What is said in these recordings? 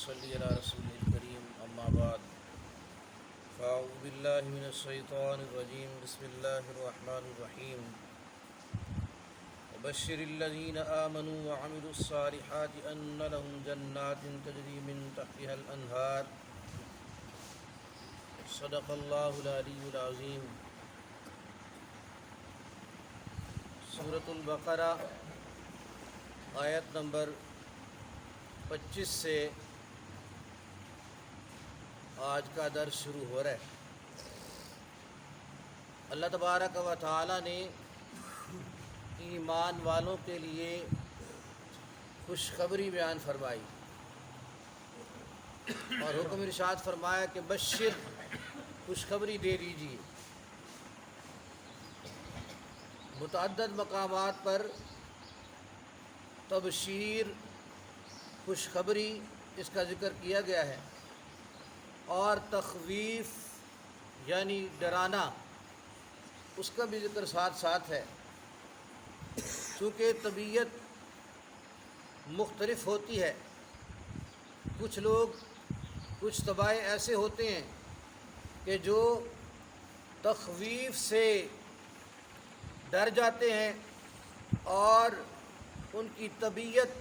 نصلي على رسوله الكريم أما بعد فأعوذ بالله من الشيطان الرجيم بسم الله الرحمن الرحيم وبشر الذين آمنوا وعملوا الصالحات أن لهم جنات تجري من تحتها الأنهار صدق الله العلي العظيم۔ سورۃ البقرہ آیت نمبر 25 سے آج کا درس شروع ہو رہا ہے۔ اللہ تبارک و تعالی نے ایمان والوں کے لیے خوشخبری بیان فرمائی اور حکم ارشاد فرمایا کہ بشر، خوشخبری دے دیجیے۔ متعدد مقامات پر تبشیر، خوشخبری اس کا ذکر کیا گیا ہے، اور تخویف یعنی ڈرانا اس کا بھی ذکر ساتھ ساتھ ہے۔ چونکہ طبیعت مختلف ہوتی ہے، کچھ لوگ، کچھ طبائع ایسے ہوتے ہیں کہ جو تخویف سے ڈر جاتے ہیں اور ان کی طبیعت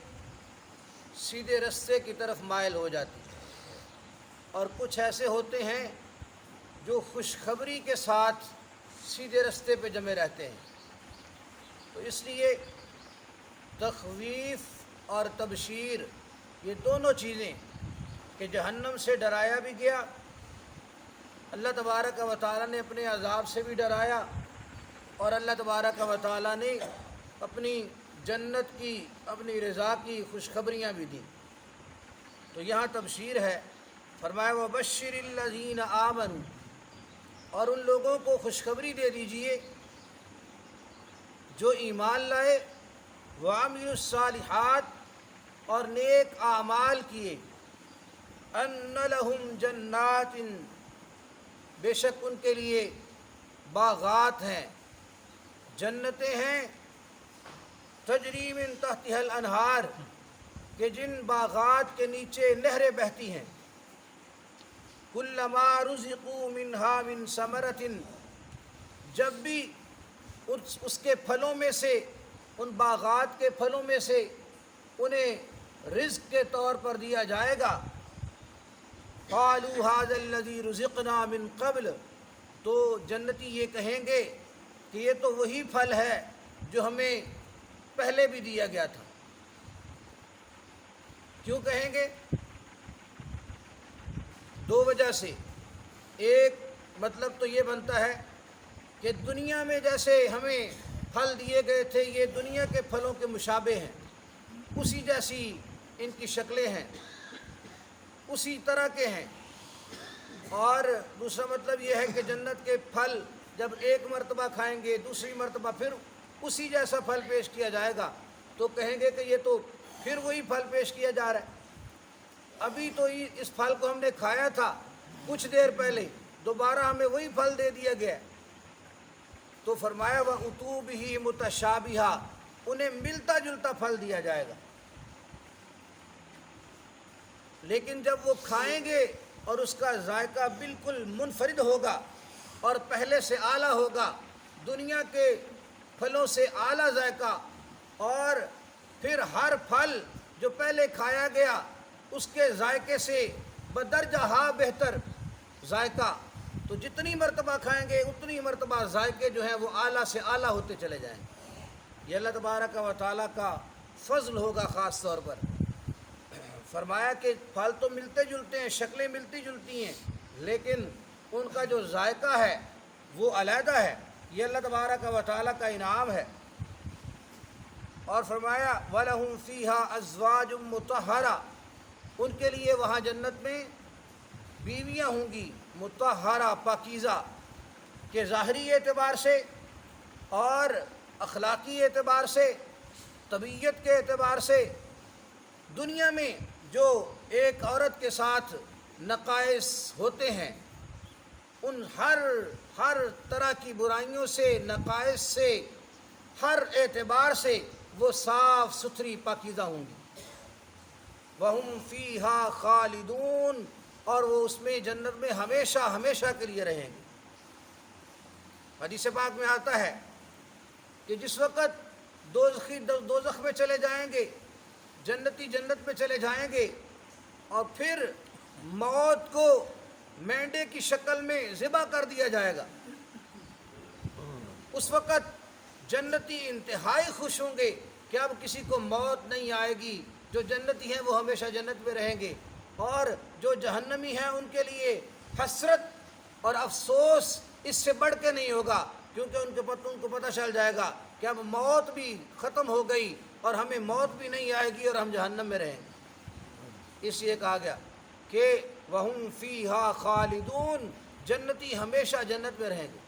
سیدھے رستے کی طرف مائل ہو جاتی ہے، اور کچھ ایسے ہوتے ہیں جو خوشخبری کے ساتھ سیدھے رستے پہ جمے رہتے ہیں۔ تو اس لیے تخویف اور تبشیر یہ دونوں چیزیں کہ جہنم سے ڈرایا بھی گیا، اللہ تبارک و تعالیٰ نے اپنے عذاب سے بھی ڈرایا، اور اللہ تبارک و تعالیٰ نے اپنی جنت کی، اپنی رضا کی خوشخبریاں بھی دیں۔ تو یہاں تبشیر ہے، فرمایا وَبَشِّرِ الَّذِينَ آمَنُوا، اور ان لوگوں کو خوشخبری دے دیجئے جو ایمان لائے، وَعَمِلُوا الصَّالِحَاتِ، اور نیک اعمال کیے، أَنَّ لَهُمْ جَنَّاتٍ، بے شک ان کے لیے باغات ہیں، جنتیں ہیں، تجری من تحتها الانہار، کہ جن باغات کے نیچے نہریں بہتی ہیں، کلما رزقوا منها من ثمرۃ، جب بھی اس کے پھلوں میں سے، ان باغات کے پھلوں میں سے انہیں رزق کے طور پر دیا جائے گا، قالوا هذا الذي رزقنا من قبل، تو جنتی یہ کہیں گے کہ یہ تو وہی پھل ہے جو ہمیں پہلے بھی دیا گیا تھا۔ کیوں کہیں گے؟ دو وجہ سے۔ ایک مطلب تو یہ بنتا ہے کہ دنیا میں جیسے ہمیں پھل دیے گئے تھے، یہ دنیا کے پھلوں کے مشابہ ہیں، اسی جیسی ان کی شکلیں ہیں، اسی طرح کے ہیں۔ اور دوسرا مطلب یہ ہے کہ جنت کے پھل جب ایک مرتبہ کھائیں گے، دوسری مرتبہ پھر اسی جیسا پھل پیش کیا جائے گا، تو کہیں گے کہ یہ تو پھر وہی پھل پیش کیا جا رہا ہے، ابھی تو اس پھل کو ہم نے کھایا تھا کچھ دیر پہلے، دوبارہ ہمیں وہی پھل دے دیا گیا۔ تو فرمایا وَأُتُوا بِهِ مُتَشَابِهًا، انہیں ملتا جلتا پھل دیا جائے گا، لیکن جب وہ کھائیں گے اور اس کا ذائقہ بالکل منفرد ہوگا اور پہلے سے اعلیٰ ہوگا، دنیا کے پھلوں سے اعلیٰ ذائقہ، اور پھر ہر پھل جو پہلے کھایا گیا اس کے ذائقے سے بدرجہ ہاں بہتر ذائقہ، تو جتنی مرتبہ کھائیں گے اتنی مرتبہ ذائقے جو ہیں وہ اعلیٰ سے اعلیٰ ہوتے چلے جائیں گے۔ یہ اللہ تبارک و تعالیٰ کا فضل ہوگا خاص طور پر۔ فرمایا کہ پھل تو ملتے جلتے ہیں، شکلیں ملتی جلتی ہیں، لیکن ان کا جو ذائقہ ہے وہ علیحدہ ہے۔ یہ اللہ تبارک و تعالیٰ کا انعام ہے۔ اور فرمایا وَلَهُمْ فِيهَا أَزْوَاجٌ مُطَهَّرَةٌ، ان کے لیے وہاں جنت میں بیویاں ہوں گی، مطہرہ، پاکیزہ، کہ ظاہری اعتبار سے اور اخلاقی اعتبار سے، طبیعت کے اعتبار سے دنیا میں جو ایک عورت کے ساتھ نقائص ہوتے ہیں، ان ہر طرح کی برائیوں سے، نقائص سے، ہر اعتبار سے وہ صاف ستھری پاکیزہ ہوں گی۔ وَهُمْ فِيهَا خَالِدُونَ، اور وہ اس میں جنت میں ہمیشہ ہمیشہ کے لیے رہیں گے۔ حدیث پاک میں آتا ہے کہ جس وقت دوزخی دوزخ میں چلے جائیں گے، جنتی جنت میں چلے جائیں گے، اور پھر موت کو مینڈے کی شکل میں ذبح کر دیا جائے گا، اس وقت جنتی انتہائی خوش ہوں گے کہ اب کسی کو موت نہیں آئے گی، جو جنتی ہیں وہ ہمیشہ جنت میں رہیں گے، اور جو جہنمی ہیں ان کے لیے حسرت اور افسوس اس سے بڑھ کے نہیں ہوگا، کیونکہ ان کو پتہ چل جائے گا کہ اب موت بھی ختم ہو گئی اور ہمیں موت بھی نہیں آئے گی اور ہم جہنم میں رہیں گے۔ اس لیے کہا گیا کہ وَهُمْ فِيهَا خَالِدُونَ، جنتی ہمیشہ جنت میں رہیں گے۔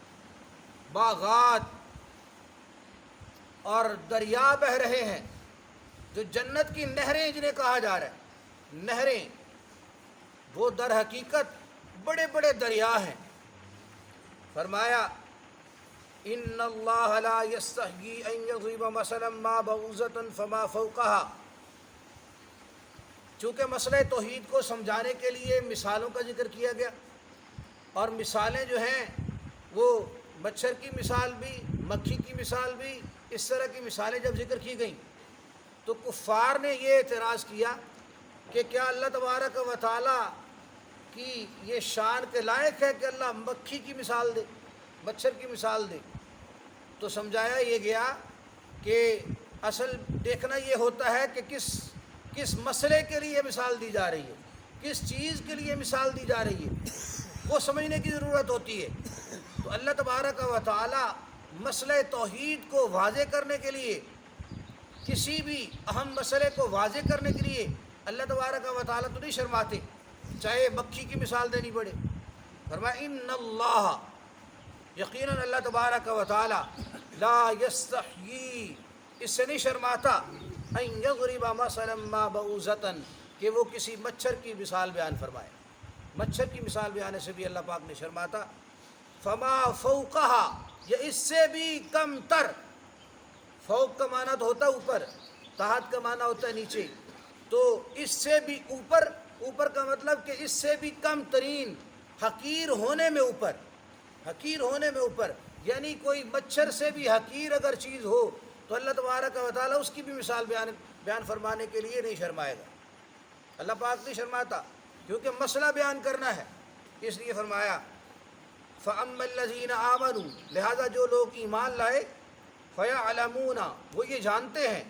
باغات اور دریا بہہ رہے ہیں، جو جنت کی نہریں جنہیں کہا جا رہا ہے، نہریں وہ در حقیقت بڑے بڑے دریا ہیں۔ فرمایا ان اللہ لا یستحیی ان یضرب مثلا ما بعوضۃ فما فوقها، چونکہ مسئلہ توحید کو سمجھانے کے لیے مثالوں کا ذکر کیا گیا، اور مثالیں جو ہیں وہ مچھر کی مثال بھی، مکھی کی مثال بھی، اس طرح کی مثالیں جب ذکر کی گئیں تو کفار نے یہ اعتراض کیا کہ کیا اللہ تبارک و تعالیٰ کی یہ شان کے لائق ہے کہ اللہ مکھی کی مثال دے، مچھر کی مثال دے؟ تو سمجھایا یہ گیا کہ اصل دیکھنا یہ ہوتا ہے کہ کس مسئلے کے لیے مثال دی جا رہی ہے، کس چیز کے لیے مثال دی جا رہی ہے، وہ سمجھنے کی ضرورت ہوتی ہے۔ تو اللہ تبارک و تعالی مسئلہ توحید کو واضح کرنے کے لیے، کسی بھی اہم مسئلے کو واضح کرنے کے لیے اللہ تبارک و تعالی تو نہیں شرماتے، چاہے مکھی کی مثال دینی پڑے۔ فرمایا ان اللہ، یقیناً اللہ تبارک و تعالی لا یستحیی، اس سے نہیں شرماتا، ان یضرب مثلا ما بعوضۃ، کہ وہ کسی مچھر کی مثال بیان فرمائے۔ مچھر کی مثال بیانے سے بھی اللہ پاک نے شرماتا۔ فما فوقها، یا اس سے بھی کم تر، فوق کا معنی تو ہوتا ہے اوپر، تحت کا معنی ہوتا ہے نیچے، تو اس سے بھی اوپر، اوپر کا مطلب کہ اس سے بھی کم ترین، حقیر ہونے میں اوپر، حقیر ہونے میں اوپر، یعنی کوئی مچھر سے بھی حقیر اگر چیز ہو تو اللہ تبارک و تعالیٰ اس کی بھی مثال بیان فرمانے کے لیے نہیں شرمائے گا۔ اللہ پاک نہیں شرماتا، کیونکہ مسئلہ بیان کرنا ہے، اس لیے فرمایا فَأَمَّا الَّذِينَ آمَنُوا، لہذا جو لوگ ایمان لائے، فَيَعْلَمُونَ، وہ یہ جانتے ہیں،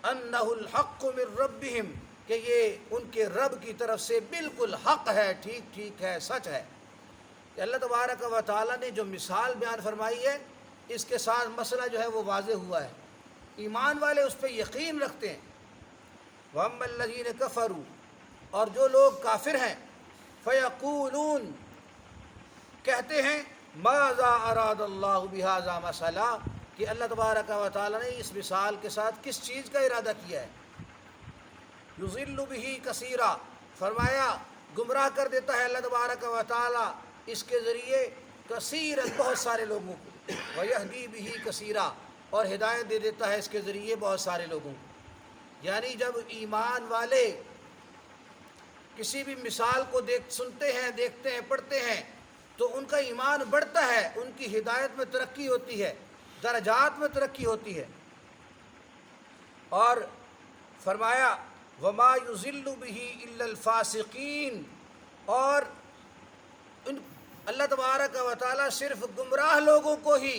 أَنَّهُ الْحَقُّ مِن رَبِّهِمْ، کہ یہ ان کے رب کی طرف سے بالکل حق ہے، ٹھیک ٹھیک ہے، سچ ہے۔ کہ اللہ تبارک و تعالیٰ نے جو مثال بیان فرمائی ہے، اس کے ساتھ مسئلہ جو ہے وہ واضح ہوا ہے، ایمان والے اس پہ یقین رکھتے ہیں۔ وَأَمَّا الَّذِينَ كَفَرُوا، اور جو لوگ کافر ہیں، فَيَقُولُونَ، کہتے ہیں، ماذا اراد اللہ بہذا مثلا، کہ اللہ تبارک و تعالیٰ نے اس مثال کے ساتھ کس چیز کا ارادہ کیا ہے۔ یضل بہ کثیرا، فرمایا گمراہ کر دیتا ہے اللہ تبارک و تعالیٰ اس کے ذریعے کثیرا، بہت سارے لوگوں کو، ویہدی بہ کثیرا، اور ہدایت دے دیتا ہے اس کے ذریعے بہت سارے لوگوں کو۔ یعنی جب ایمان والے کسی بھی مثال کو سنتے ہیں، دیکھتے ہیں، پڑھتے ہیں، تو ان کا ایمان بڑھتا ہے، ان کی ہدایت میں ترقی ہوتی ہے، درجات میں ترقی ہوتی ہے۔ اور فرمایا وما یضل بہ الا الفاسقین، اور اللہ تبارک و تعالیٰ صرف گمراہ لوگوں کو ہی،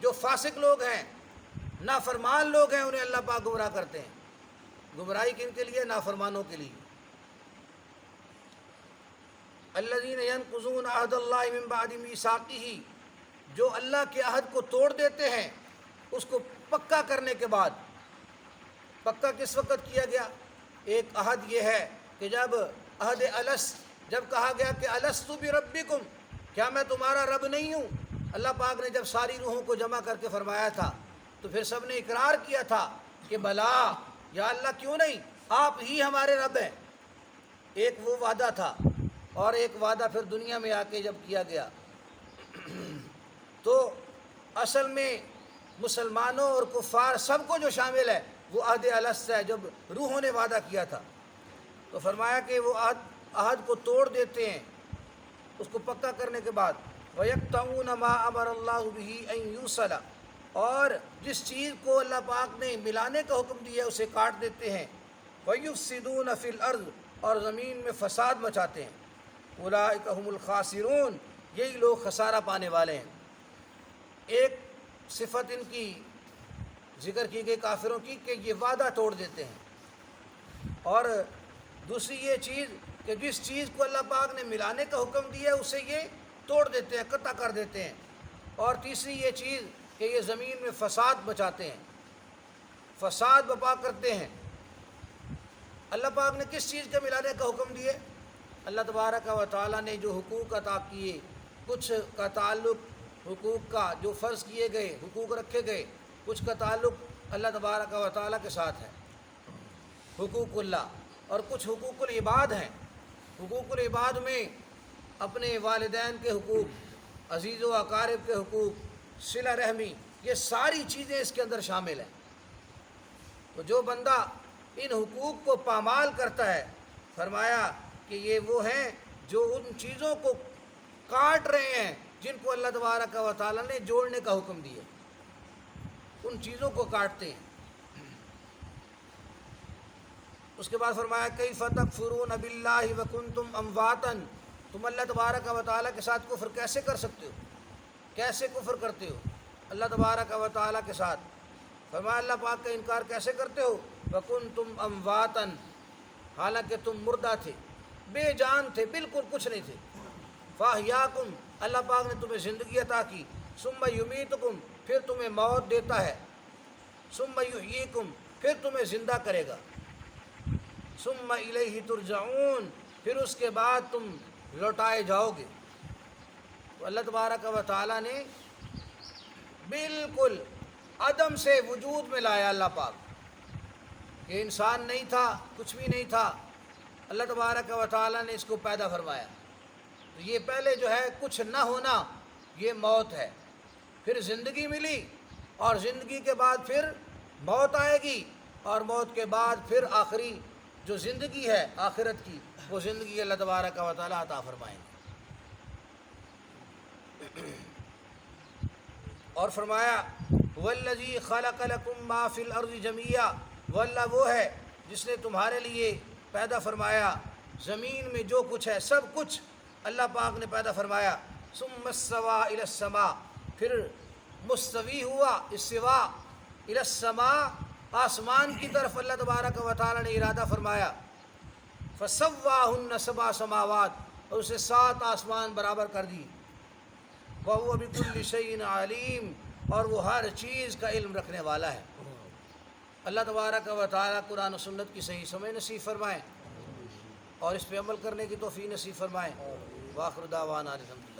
جو فاسق لوگ ہیں، نافرمان لوگ ہیں، انہیں اللہ پاک گمراہ کرتے ہیں۔ گمراہی کن کے لیے؟ نافرمانوں کے لیے۔ الذین ینقضون عہد اللہ من بعد میثاقہ، جو اللہ کے عہد کو توڑ دیتے ہیں اس کو پکا کرنے کے بعد۔ پکا کس وقت کیا گیا؟ ایک عہد یہ ہے کہ جب عہد الست، جب کہا گیا کہ الست بربکم، کیا میں تمہارا رب نہیں ہوں؟ اللہ پاک نے جب ساری روحوں کو جمع کر کے فرمایا تھا تو پھر سب نے اقرار کیا تھا کہ بلا یا اللہ کیوں نہیں، آپ ہی ہمارے رب ہیں۔ ایک وہ وعدہ تھا، اور ایک وعدہ پھر دنیا میں آ کے جب کیا گیا۔ تو اصل میں مسلمانوں اور کفار سب کو جو شامل ہے وہ عہد الست ہے، جب روحوں نے وعدہ کیا تھا، تو فرمایا کہ وہ عہد کو توڑ دیتے ہیں اس کو پکا کرنے کے بعد۔ وَيَقْطَعُونَ مَا أَمَرَ اللَّهُ بِهِ أَن يُوصَلَ، اور جس چیز کو اللہ پاک نے ملانے کا حکم دیا اسے کاٹ دیتے ہیں۔ وَيُفْسِدُونَ فِي الْأَرْضِ، اور زمین میں فساد مچاتے ہیں۔ أُولَٰئِكَ هُمُ الْخَاسِرُونَ، یہی لوگ خسارہ پانے والے ہیں۔ ایک صفت ان کی ذکر کی گئی کافروں کی کہ یہ وعدہ توڑ دیتے ہیں، اور دوسری یہ چیز کہ جس چیز کو اللہ پاک نے ملانے کا حکم دیا اسے یہ توڑ دیتے ہیں، قطع کر دیتے ہیں، اور تیسری یہ چیز کہ یہ زمین میں فساد بچاتے ہیں، فساد بپا کرتے ہیں۔ اللہ پاک نے کس چیز کے ملانے کا حکم دیے؟ اللہ تبارک و تعالیٰ نے جو حقوق عطا کیے، کچھ کا تعلق حقوق کا جو فرض کیے گئے، حقوق رکھے گئے، کچھ کا تعلق اللہ تبارک و تعالیٰ کے ساتھ ہے، حقوق اللہ، اور کچھ حقوق العباد ہیں۔ حقوق العباد میں اپنے والدین کے حقوق، عزیز و اقارب کے حقوق، صلہ رحمی، یہ ساری چیزیں اس کے اندر شامل ہیں۔ تو جو بندہ ان حقوق کو پامال کرتا ہے، فرمایا کہ یہ وہ ہیں جو ان چیزوں کو کاٹ رہے ہیں جن کو اللہ تبارک و تعالیٰ نے جوڑنے کا حکم دیا، ان چیزوں کو کاٹتے ہیں۔ اس کے بعد فرمایا کیف تکفرون باللہ وکنتم امواتا، تم اللہ تبارک و تعالیٰ کے ساتھ کفر کیسے کر سکتے ہو، کیسے کفر کرتے ہو اللہ تبارک و تعالیٰ کے ساتھ؟ فرمایا اللہ پاک کا انکار کیسے کرتے ہو؟ وکنتم امواتا، حالانکہ تم مردہ تھے، بے جان تھے، بالکل کچھ نہیں تھے۔ فاحیاکم، اللہ پاک نے تمہیں زندگی عطا کی۔ ثم یمیتکم، پھر تمہیں موت دیتا ہے۔ ثم یحییکم، پھر تمہیں زندہ کرے گا۔ ثم الیہ ترجعون، پھر اس کے بعد تم لوٹائے جاؤ گے۔ تو اللہ تبارک و تعالیٰ نے بالکل عدم سے وجود میں لایا اللہ پاک، کہ انسان نہیں تھا، کچھ بھی نہیں تھا، اللہ تبارک و تعالیٰ نے اس کو پیدا فرمایا۔ تو یہ پہلے جو ہے کچھ نہ ہونا، یہ موت ہے، پھر زندگی ملی، اور زندگی کے بعد پھر موت آئے گی، اور موت کے بعد پھر آخری جو زندگی ہے آخرت کی، وہ زندگی اللہ تبارک و تعالیٰ عطا فرمائیں گے۔ اور فرمایا والذی خلق لکم ما فی الارض جمیعا، وہ اللہ وہ ہے جس نے تمہارے لیے پیدا فرمایا زمین میں جو کچھ ہے، سب کچھ اللہ پاک نے پیدا فرمایا۔ ثم استوى الی السماء، پھر مستوی ہوا، استوا الی السماء، آسمان کی طرف اللہ تبارک و تعالیٰ نے ارادہ فرمایا۔ فسواہن سبع سماوات، اور اسے 7 آسمان برابر کر دی۔ وَهُوَ بِكُلِّ شَيْءٍ عَلِيمٌ، اور وہ ہر چیز کا علم رکھنے والا ہے۔ اللہ تبارک و تعالیٰ قرآن و سنت کی صحیح سمجھ نصیب فرمائیں، اور اس پہ عمل کرنے کی توفیق نصیب فرمائیں۔ وآخر دعوانا الحمدللہ۔